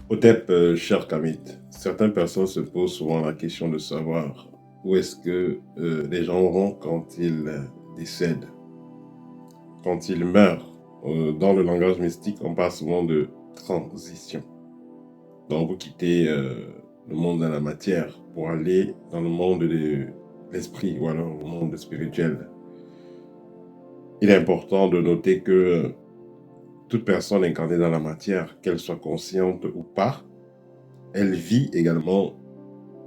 Otep, cher Kamit, certaines personnes se posent souvent la question de savoir où est-ce que les gens vont quand ils décèdent, quand ils meurent. Dans le langage mystique, on parle souvent de transition. Donc vous quittez le monde de la matière pour aller dans le monde de l'esprit ou alors le monde spirituel. Il est important de noter que toute personne incarnée dans la matière, qu'elle soit consciente ou pas, elle vit également.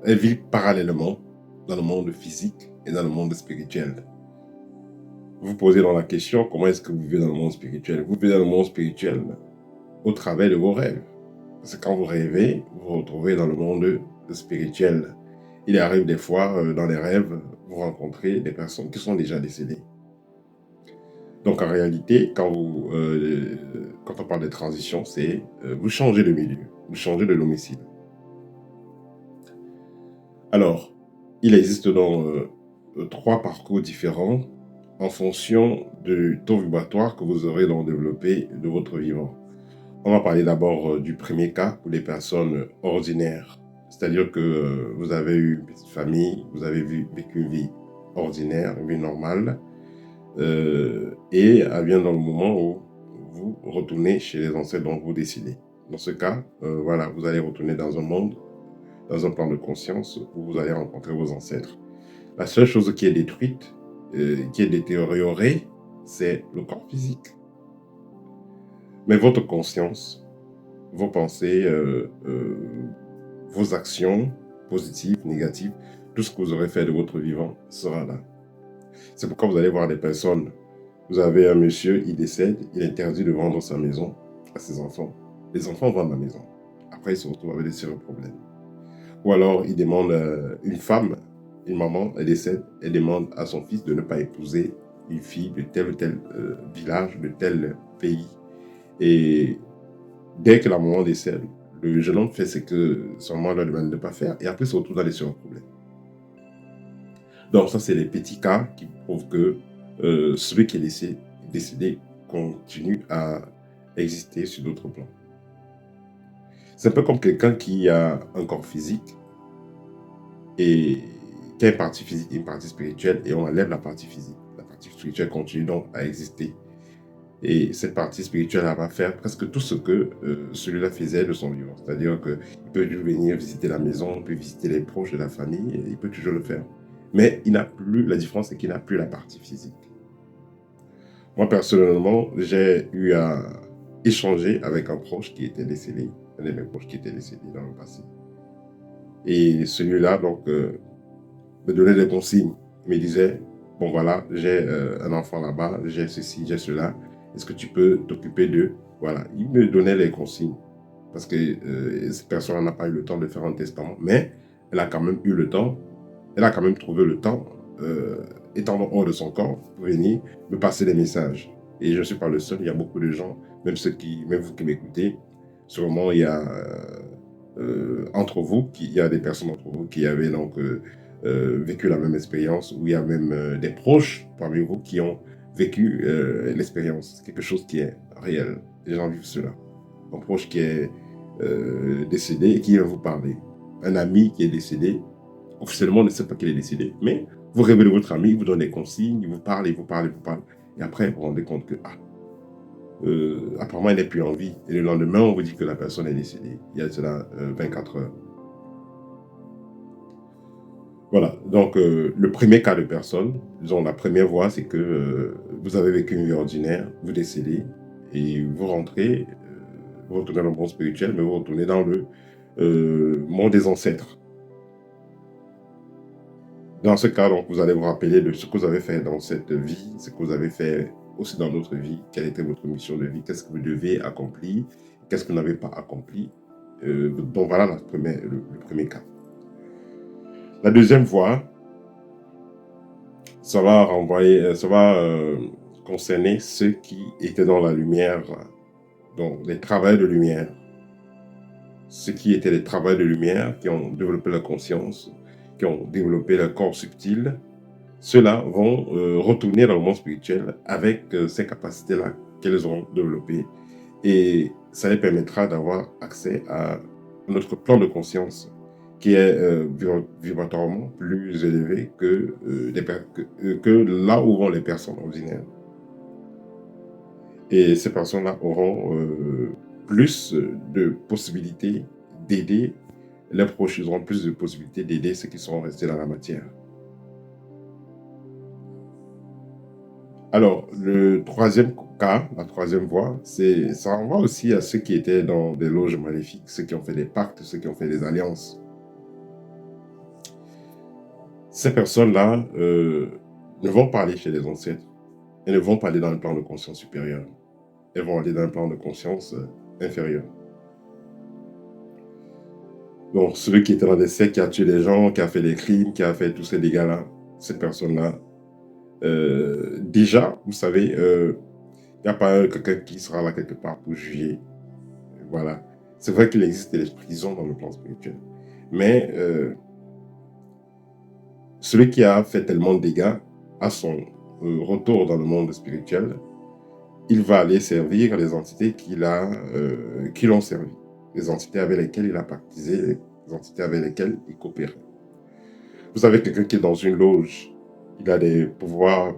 Elle vit parallèlement dans le monde physique et dans le monde spirituel. Vous vous posez dans la question, comment est-ce que vous vivez dans le monde spirituel? Vous vivez dans le monde spirituel au travers de vos rêves. Parce que quand vous rêvez, vous vous retrouvez dans le monde spirituel. Il arrive des fois, dans les rêves, vous rencontrez des personnes qui sont déjà décédées. Donc en réalité, quand on parle de transition, c'est vous changez de milieu, vous changez de domicile. Alors, il existe donc 3 parcours différents en fonction du taux vibratoire que vous aurez donc développé de votre vivant. On va parler d'abord du premier cas pour les personnes ordinaires. C'est-à-dire que vous avez eu une petite famille, vous avez vécu une vie ordinaire, une vie normale, et elle vient dans le moment où vous retournez chez les ancêtres dont vous décidez. Dans ce cas, voilà, vous allez retourner dans un monde, dans un plan de conscience où vous allez rencontrer vos ancêtres. La seule chose qui est détruite, qui est détériorée, c'est le corps physique. Mais votre conscience, vos pensées, vos actions positives, négatives, tout ce que vous aurez fait de votre vivant sera là. C'est pourquoi vous allez voir des personnes. Vous avez un monsieur, il décède, il interdit de vendre sa maison à ses enfants. Les enfants vendent la maison. Après, ils se retrouvent avec des sérieux problèmes. Ou alors, il demande une femme, une maman, elle décède, elle demande à son fils de ne pas épouser une fille de tel ou tel village, de tel pays. Et dès que la maman décède, le jeune homme fait ce que son maman lui demande de ne pas faire et après se retrouve dans les sérieux problèmes. Donc ça, c'est les petits cas qui prouvent que celui qui est décédé continue à exister sur d'autres plans. C'est un peu comme quelqu'un qui a un corps physique et qui a une partie physique et une partie spirituelle, et on enlève la partie physique. La partie spirituelle continue donc à exister. Et cette partie spirituelle, elle va faire presque tout ce que celui-là faisait de son vivant. C'est-à-dire qu'il peut toujours venir visiter la maison, il peut visiter les proches de la famille, il peut toujours le faire. Mais il n'a plus, la différence c'est qu'il n'a plus la partie physique. Moi, personnellement, j'ai eu à échanger avec un proche qui était décédé, un de mes proches qui était décédé dans le passé. Et celui-là, donc, me donnait des consignes. Il me disait, bon voilà, j'ai un enfant là-bas, j'ai ceci, j'ai cela, est-ce que tu peux t'occuper d'eux? Voilà, il me donnait les consignes. Parce que cette personne n'a pas eu le temps de faire un testament, mais elle a quand même eu le temps, elle a quand même trouvé le temps, étant hors de son corps, pour venir me passer des messages. Et je ne suis pas le seul, il y a beaucoup de gens, même vous qui m'écoutez, sûrement il y a entre vous, il y a des personnes entre vous qui avaient donc vécu la même expérience, ou il y a même des proches parmi vous qui ont vécu l'expérience. C'est quelque chose qui est réel. Les gens vivent cela. Un proche qui est décédé et qui vient vous parler. Un ami qui est décédé, officiellement on ne sait pas qu'il est décédé, mais vous révélez votre ami, il vous donne des consignes, il vous parle, il vous parle, il vous parle. Et après, vous vous rendez compte que, apparemment, elle n'est plus en vie. Et le lendemain, on vous dit que la personne est décédée. Il y a cela 24 heures. Voilà, donc le premier cas de personne, disons la première voie, c'est que vous avez vécu une vie ordinaire, vous décédez, et vous rentrez, vous retournez dans le monde spirituel, mais vous retournez dans le monde des ancêtres. Dans ce cas, donc, vous allez vous rappeler de ce que vous avez fait dans cette vie, ce que vous avez fait aussi dans notre vie, quelle était votre mission de vie, qu'est-ce que vous devez accomplir, qu'est-ce que vous n'avez pas accompli. Donc voilà le premier cas. La deuxième voie, ça va concerner ceux qui étaient dans la lumière, donc les travailleurs de lumière. Ceux qui étaient les travailleurs de lumière, qui ont développé la conscience, qui ont développé le corps subtil, ceux-là vont retourner dans le monde spirituel avec ces capacités-là qu'elles auront développées. Et ça les permettra d'avoir accès à notre plan de conscience qui est vibratoirement plus élevé que là où vont les personnes ordinaires. Et ces personnes-là auront plus de possibilités d'aider les proches, ils auront plus de possibilités d'aider ceux qui sont restés dans la matière. Alors, le troisième cas, la troisième voie, ça renvoie aussi à ceux qui étaient dans des loges maléfiques, ceux qui ont fait des pactes, ceux qui ont fait des alliances. Ces personnes-là ne vont pas aller chez les ancêtres, elles ne vont pas aller dans le plan de conscience supérieur, elles vont aller dans le plan de conscience inférieur. Donc, celui qui était dans des sectes, qui a tué des gens, qui a fait des crimes, qui a fait tous ces dégâts-là, cette personne-là, déjà, vous savez, il n'y a pas quelqu'un qui sera là quelque part pour juger. Voilà. C'est vrai qu'il existe des prisons dans le plan spirituel. Mais celui qui a fait tellement de dégâts, à son retour dans le monde spirituel, il va aller servir les entités qui l'ont servi. Les entités avec lesquelles il a pactisé, les entités avec lesquelles il coopérait. Vous avez quelqu'un qui est dans une loge, il a des pouvoirs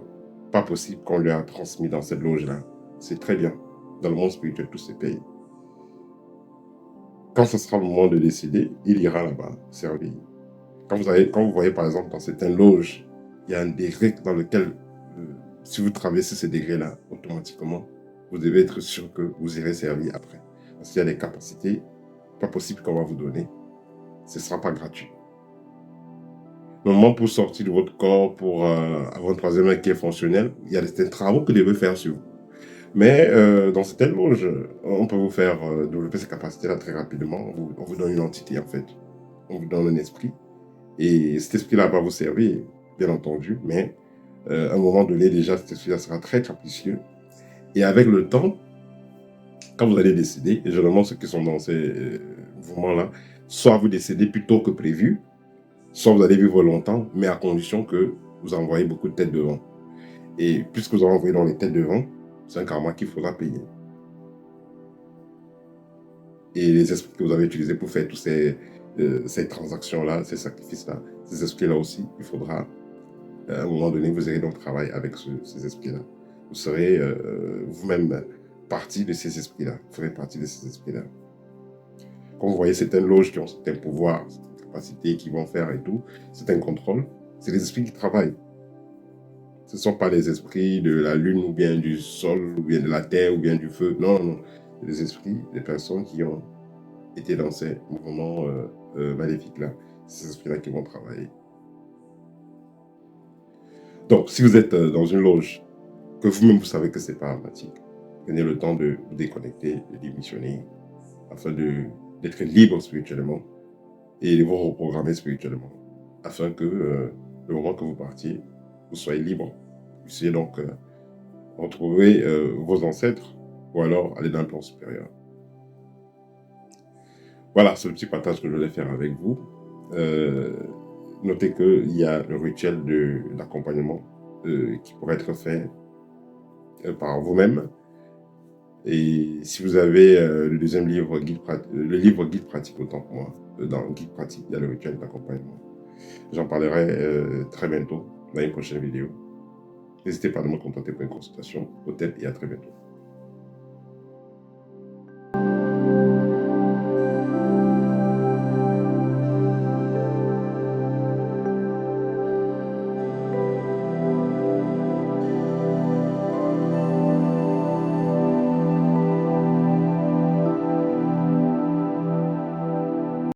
pas possibles qu'on lui a transmis dans cette loge-là. C'est très bien. Dans le monde spirituel, tout se paye. Quand ce sera le moment de décider, il ira là-bas servir. Quand vous voyez par exemple dans certaines loges, il y a un degré dans lequel, si vous traversez ce degré-là, automatiquement, vous devez être sûr que vous irez servir après. Parce qu'il y a des capacités pas possibles qu'on va vous donner. Ce ne sera pas gratuit. Normalement, pour sortir de votre corps, pour avoir un troisième œil qui est fonctionnel, il y a des travaux que vous devez faire sur vous. Mais dans certaines loges, on peut vous faire développer ces capacités-là très rapidement. On vous donne une entité, en fait. On vous donne un esprit. Et cet esprit-là va vous servir, bien entendu. Mais à un moment donné, déjà, cet esprit-là sera très capricieux. Et avec le temps, quand vous allez décéder, et généralement ceux qui sont dans ces mouvements-là, soit vous décédez plus tôt que prévu, soit vous allez vivre longtemps, mais à condition que vous envoyez beaucoup de têtes devant. Et puisque vous avez envoyé dans les têtes devant, c'est un karma qu'il faudra payer. Et les esprits que vous avez utilisés pour faire toutes ces transactions-là, ces sacrifices-là, ces esprits-là aussi, il faudra, à un moment donné, vous irez donc travailler avec ces esprits-là. Vous serez vous-même partie de ces esprits-là. Vous ferez partie de ces esprits-là. Quand vous voyez certaines loges qui ont certains pouvoirs, certaines capacités, qui vont faire et tout, certains contrôles, c'est les esprits qui travaillent. Ce ne sont pas les esprits de la lune ou bien du sol ou bien de la terre ou bien du feu. Non, non. C'est les esprits des personnes qui ont été dans ces mouvements maléfiques-là. C'est ces esprits-là qui vont travailler. Donc, si vous êtes dans une loge, que vous-même vous savez que c'est pas dramatique, prenez le temps de vous déconnecter, de démissionner, afin d'être libre spirituellement et de vous reprogrammer spirituellement, afin que le moment que vous partiez, vous soyez libre. Vous puissiez donc retrouver vos ancêtres ou alors aller dans un plan supérieur. Voilà, c'est le petit partage que je voulais faire avec vous. Notez qu'il y a le rituel d'accompagnement qui pourrait être fait par vous-même. Et si vous avez le deuxième livre, le livre Guide pratique autant que moi, dans Guide pratique, il y a le rituel d'accompagnement. J'en parlerai très bientôt dans une prochaine vidéo. N'hésitez pas à me contacter pour une consultation. Au et à très bientôt.